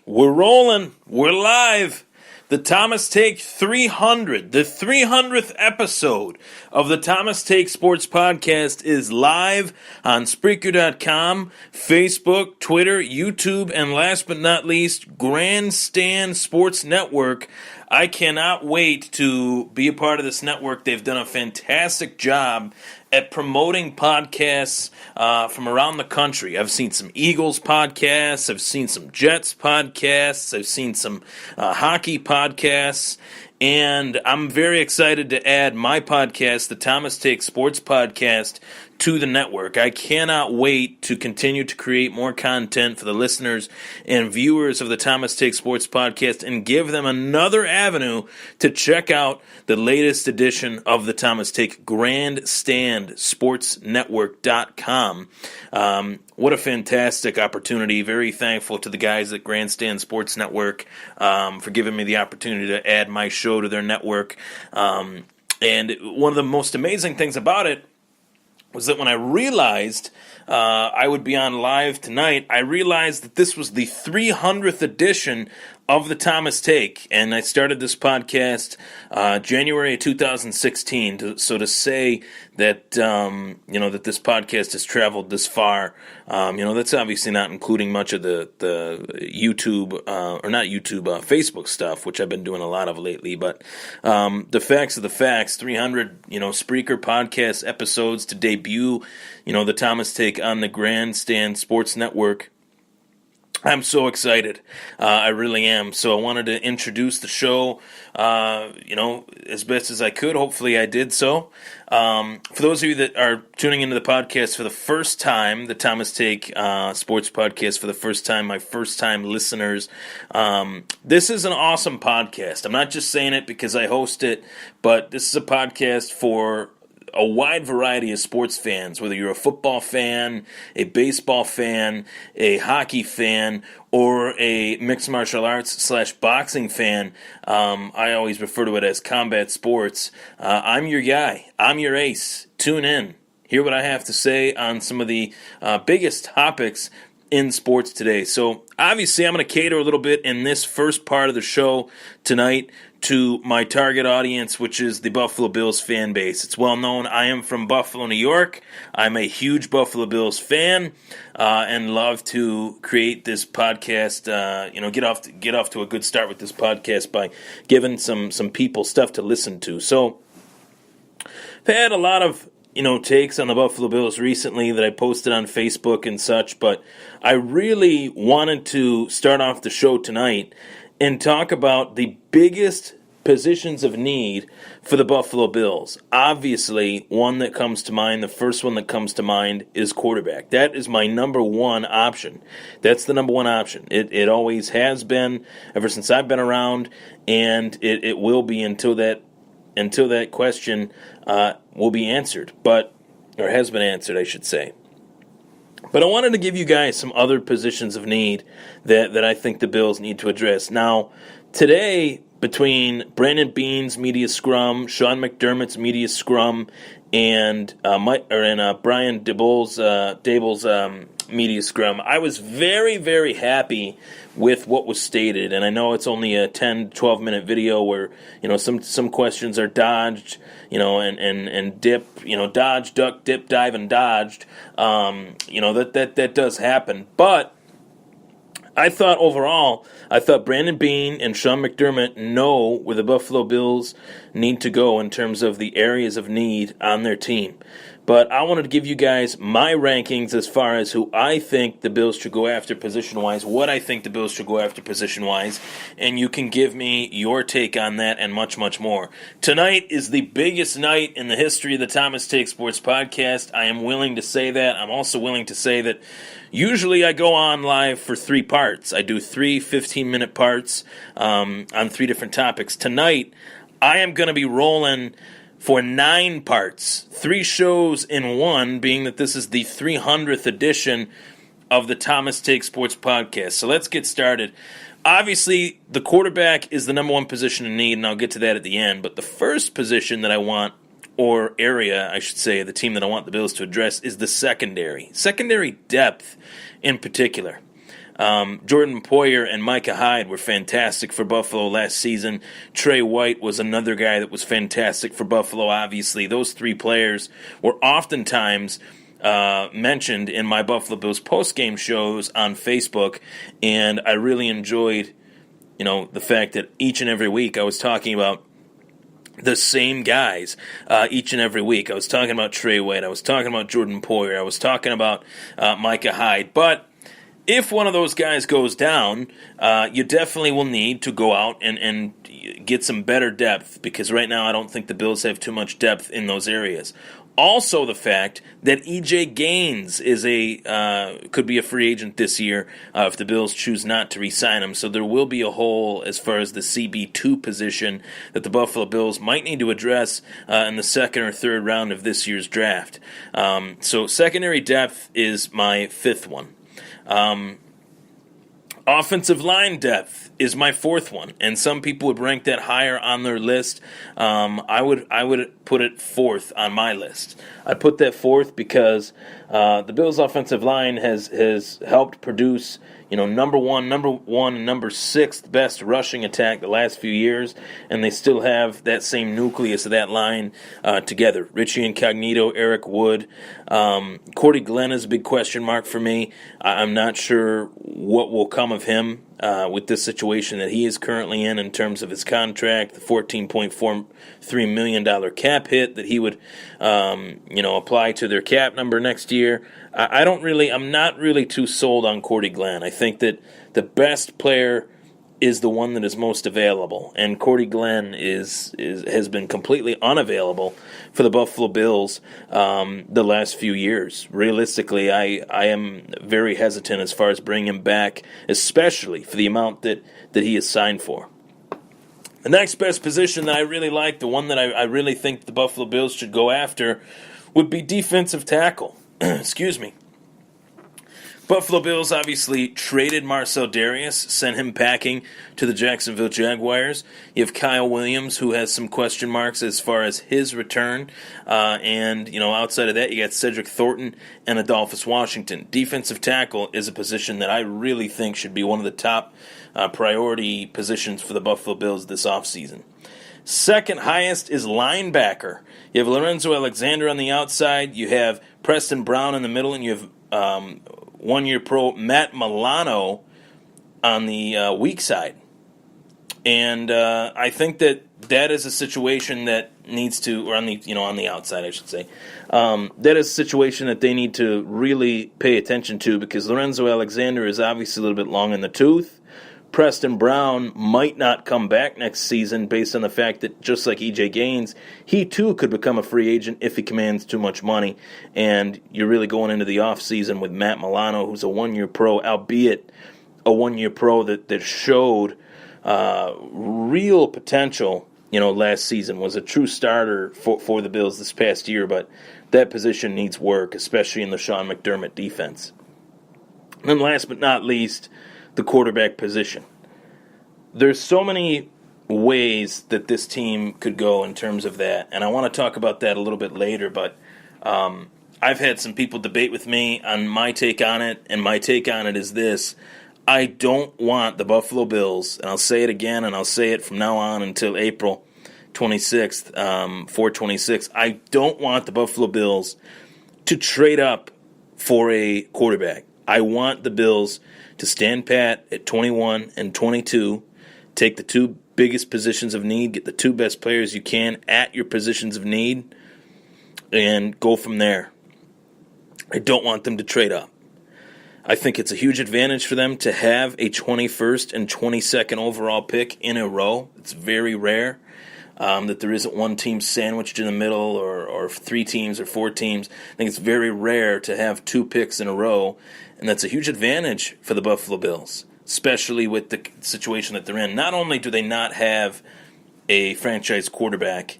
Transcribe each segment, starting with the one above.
We're rolling. We're live. The Thomas Take 300, the 300th episode of the Thomas Take Sports Podcast is live on Spreaker.com, Facebook, Twitter, YouTube, and last but not least, Grandstand Sports Network. I cannot wait to be a part of this network. They've done a fantastic job at promoting podcasts from around the country. I've seen some Eagles podcasts. I've seen some Jets podcasts. I've seen some hockey podcasts. And I'm very excited to add my podcast, the Thomas Take Sports Podcast, to the network. I cannot wait to continue to create more content for the listeners and viewers of the Thomas Take Sports Podcast and give them another avenue to check out the latest edition of the Thomas Take Grandstand Sports Network.com. What a fantastic opportunity. Very thankful to the guys at Grandstand Sports Network for giving me the opportunity to add my show to their network. And one of the most amazing things about it was that when I realized I would be on live tonight, I realized that this was the 300th edition of the Thomas Take, and I started this podcast January of 2016. So to say that that this podcast has traveled this far, that's obviously not including much of the YouTube or not YouTube, Facebook stuff, which I've been doing a lot of lately. But the facts of the facts: 300 Spreaker podcast episodes to debut. The Thomas Take on the Grandstand Sports Network. I'm so excited. I really am. So I wanted to introduce the show, as best as I could. Hopefully I did so. For those of you that are tuning into the podcast for the first time, the Thomas Take Sports Podcast for the first time, my first-time listeners, this is an awesome podcast. I'm not just saying it because I host it, but this is a podcast for a wide variety of sports fans, whether you're a football fan, a baseball fan, a hockey fan, or a mixed martial arts / boxing fan. I always refer to it as combat sports. I'm your guy. I'm your ace. Tune in. Hear what I have to say on some of the biggest topics in sports today. So obviously I'm going to cater a little bit in this first part of the show tonight to my target audience, which is the Buffalo Bills fan base. It's well known I am from Buffalo, New York. I'm a huge Buffalo Bills fan and love to create this podcast, get off to a good start with this podcast by giving some people stuff to listen to. So I've had a lot of takes on the Buffalo Bills recently that I posted on Facebook and such, but I really wanted to start off the show tonight and talk about the biggest positions of need for the Buffalo Bills. Obviously, one that comes to mind, the first one that comes to mind is quarterback. That is my number one option. That's the number one option. It always has been, ever since I've been around, and it will be until that question will be answered, or has been answered, I should say. But I wanted to give you guys some other positions of need that I think the Bills need to address. Now, today, between Brandon Beane's media scrum, Sean McDermott's media scrum, and Brian Dable's media scrum, I was very, very happy with what was stated. And I know it's only a 10, 12-minute video where some questions are dodged, and dip, dodge, duck, dip, dive, and dodged. That does happen. But I thought overall, Brandon Beane and Sean McDermott know where the Buffalo Bills need to go in terms of the areas of need on their team. But I wanted to give you guys my rankings as far as who I think the Bills should go after position-wise, what I think the Bills should go after position-wise, and you can give me your take on that and much, much more. Tonight is the biggest night in the history of the Thomas Take Sports Podcast. I am willing to say that. I'm also willing to say that usually I go on live for 3 parts. I do 3 15-minute parts on 3 different topics. Tonight, I am going to be rolling for 9 parts, 3 shows in one, being that this is the 300th edition of the Thomas Take Sports Podcast. So let's get started. Obviously, the quarterback is the number one position in need, and I'll get to that at the end. But the first position that I want, or area, I should say, the team that I want the Bills to address is the secondary. Secondary depth in particular. Jordan Poyer and Micah Hyde were fantastic for Buffalo last season. Trey White was another guy that was fantastic for Buffalo, obviously. Those three players were oftentimes mentioned in my Buffalo Bills postgame shows on Facebook, and I really enjoyed, the fact that each and every week I was talking about the same guys each and every week. I was talking about Trey White. I was talking about Jordan Poyer. I was talking about Micah Hyde. But if one of those guys goes down, you definitely will need to go out and get some better depth, because right now I don't think the Bills have too much depth in those areas. Also, the fact that E.J. Gaines could be a free agent this year if the Bills choose not to re-sign him. So there will be a hole as far as the CB2 position that the Buffalo Bills might need to address in the second or third round of this year's draft. So secondary depth is my fifth one. Offensive line depth is my fourth one, and some people would rank that higher on their list. I would put it fourth on my list. I put that fourth because the Bills' offensive line has helped produce number one, and number 6 best rushing attack the last few years, and they still have that same nucleus of that line together. Richie Incognito, Eric Wood, Cordy Glenn is a big question mark for me. I'm not sure what will come of him with this situation that he is currently in terms of his contract, the $14.43 million cap hit that he would apply to their cap number next year. I'm not really too sold on Cordy Glenn. I think that the best player is the one that is most available, and Cordy Glenn has been completely unavailable for the Buffalo Bills the last few years. Realistically, I am very hesitant as far as bringing him back, especially for the amount that he is signed for. The next best position that I really like, the one that I really think the Buffalo Bills should go after, would be defensive tackle. Excuse me. Buffalo Bills obviously traded Marcel Darius, sent him packing to the Jacksonville Jaguars. You have Kyle Williams, who has some question marks as far as his return. And outside of that, you got Cedric Thornton and Adolphus Washington. Defensive tackle is a position that I really think should be one of the top priority positions for the Buffalo Bills this offseason. Second highest is linebacker. You have Lorenzo Alexander on the outside. You have Preston Brown in the middle, and you have one-year pro Matt Milano on the weak side. And I think that is a situation that needs to, or on the outside, I should say. That is a situation that they need to really pay attention to, because Lorenzo Alexander is obviously a little bit long in the tooth. Preston Brown might not come back next season based on the fact that, just like E.J. Gaines, he too could become a free agent if he commands too much money. And you're really going into the offseason with Matt Milano, who's a one-year pro, albeit a one-year pro that showed real potential, last season, was a true starter for the Bills this past year, but that position needs work, especially in the Sean McDermott defense. And then last but not least, the quarterback position. There's so many ways that this team could go in terms of that, and I want to talk about that a little bit later, but I've had some people debate with me on my take on it, and my take on it is this. I don't want the Buffalo Bills, and I'll say it again, and I'll say it from now on until April 26th, 4/26. I don't want the Buffalo Bills to trade up for a quarterback. I want the Bills to stand pat at 21 and 22, take the two biggest positions of need, get the two best players you can at your positions of need, and go from there. I don't want them to trade up. I think it's a huge advantage for them to have a 21st and 22nd overall pick in a row. It's very rare that there isn't one team sandwiched in the middle, or 3 teams or 4 teams. I think it's very rare to have 2 picks in a row, and that's a huge advantage for the Buffalo Bills, especially with the situation that they're in. Not only do they not have a franchise quarterback,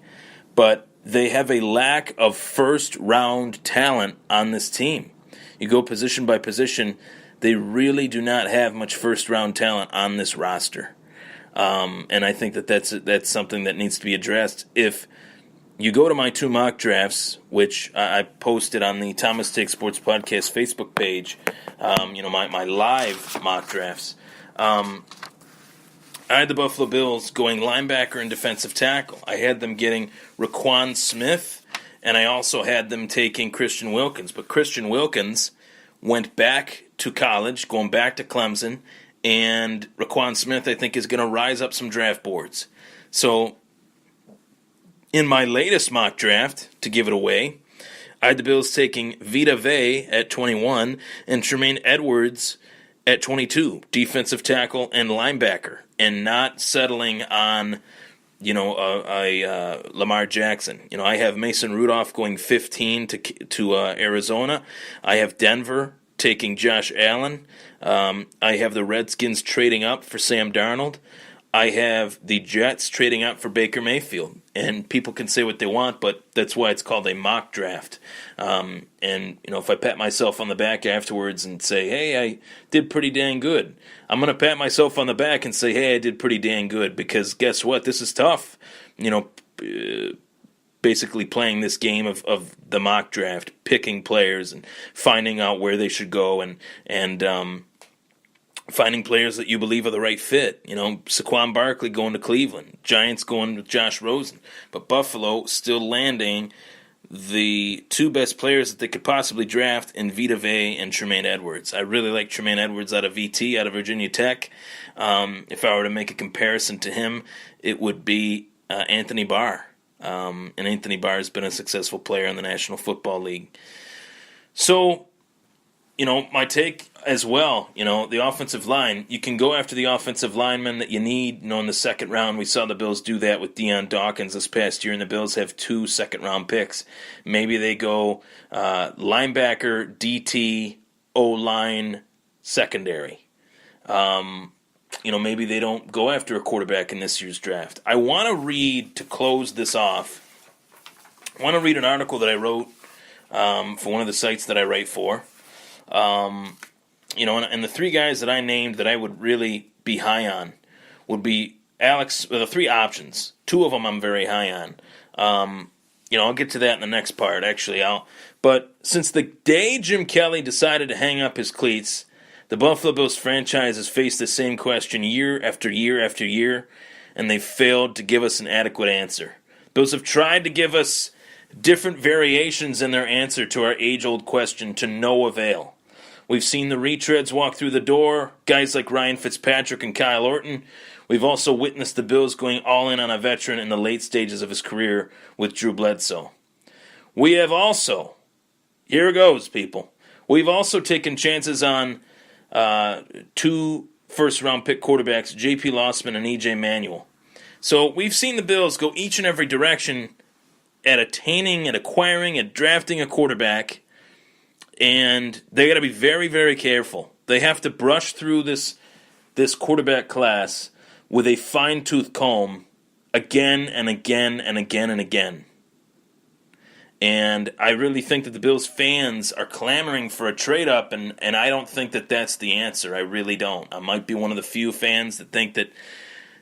but they have a lack of first-round talent on this team. You go position by position, they really do not have much first-round talent on this roster. And I think that's something that needs to be addressed if you go to my 2 mock drafts, which I posted on the Thomas Take Sports Podcast Facebook page, my live mock drafts. I had the Buffalo Bills going linebacker and defensive tackle. I had them getting Raquan Smith, and I also had them taking Christian Wilkins. But Christian Wilkins went back to college, going back to Clemson, and Raquan Smith, I think, is going to rise up some draft boards. So in my latest mock draft, to give it away, I had the Bills taking Vita Vea at 21 and Tremaine Edwards at 22, defensive tackle and linebacker, and not settling on, Lamar Jackson. I have Mason Rudolph going 15 to Arizona. I have Denver taking Josh Allen. I have the Redskins trading up for Sam Darnold. I have the Jets trading up for Baker Mayfield. And people can say what they want, but that's why it's called a mock draft. If I pat myself on the back afterwards and say, hey, I did pretty dang good, I'm going to pat myself on the back and say, hey, I did pretty dang good, because guess what? This is tough. Basically playing this game of the mock draft, picking players and finding out where they should go and finding players that you believe are the right fit. Saquon Barkley going to Cleveland, Giants going with Josh Rosen, but Buffalo still landing the 2 best players that they could possibly draft in Vita Vea and Tremaine Edwards. I really like Tremaine Edwards out of VT, out of Virginia Tech. If I were to make a comparison to him, it would be Anthony Barr. And Anthony Barr has been a successful player in the National Football League. So, my take as well, the offensive line, you can go after the offensive lineman that you need. In the second round, we saw the Bills do that with Deion Dawkins this past year, and the Bills have 2 second-round picks. Maybe they go linebacker, DT, O-line, secondary. Maybe they don't go after a quarterback in this year's draft. I want to read, to close this off, an article that I wrote for one of the sites that I write for. And the 3 guys that I named that I would really be high on would be the 3 options. 2 of them I'm very high on. I'll get to that in the next part, actually. But since the day Jim Kelly decided to hang up his cleats, the Buffalo Bills franchise has faced the same question year after year after year, and they've failed to give us an adequate answer. Bills have tried to give us different variations in their answer to our age-old question to no avail. We've seen the retreads walk through the door, guys like Ryan Fitzpatrick and Kyle Orton. We've also witnessed the Bills going all in on a veteran in the late stages of his career with Drew Bledsoe. We have also, here it goes, people, we've also taken chances on 2 first-round pick quarterbacks, J.P. Lossman and E.J. Manuel. So we've seen the Bills go each and every direction at attaining, at acquiring, at drafting a quarterback, and they got to be very, very careful. They have to brush through this quarterback class with a fine-tooth comb again and again and again and again. And I really think that the Bills fans are clamoring for a trade-up, and I don't think that that's the answer. I really don't. I might be one of the few fans that think that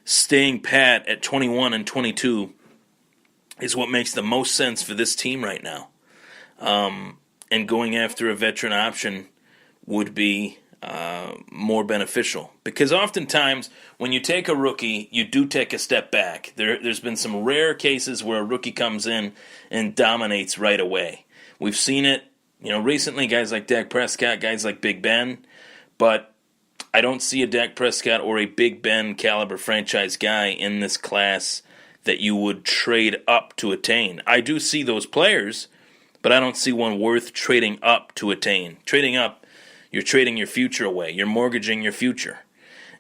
staying pat at 21 and 22 is what makes the most sense for this team right now. And going after a veteran option would be more beneficial. Because oftentimes, when you take a rookie, you do take a step back. There's been some rare cases where a rookie comes in and dominates right away. We've seen it, recently, guys like Dak Prescott, guys like Big Ben, but I don't see a Dak Prescott or a Big Ben caliber franchise guy in this class that you would trade up to attain. I do see those players, but I don't see one worth trading up to attain. Trading up, you're trading your future away. You're mortgaging your future.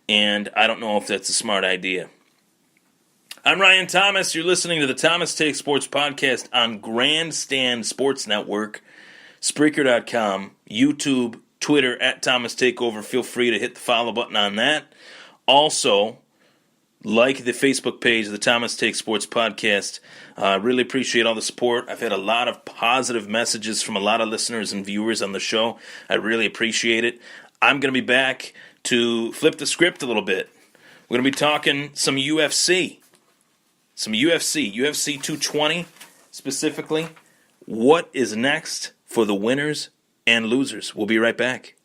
And I don't know if that's a smart idea. I'm Ryan Thomas. You're listening to the Thomas Take Sports Podcast on Grandstand Sports Network, Spreaker.com, YouTube, Twitter, at Thomas Takeover. Feel free to hit the follow button on that. Also, like the Facebook page of the Thomas Take Sports Podcast. Really appreciate all the support. I've had a lot of positive messages from a lot of listeners and viewers on the show. I really appreciate it. I'm going to be back to flip the script a little bit. We're going to be talking some UFC. UFC 220. specifically what is next for the winners and losers. We'll be right back.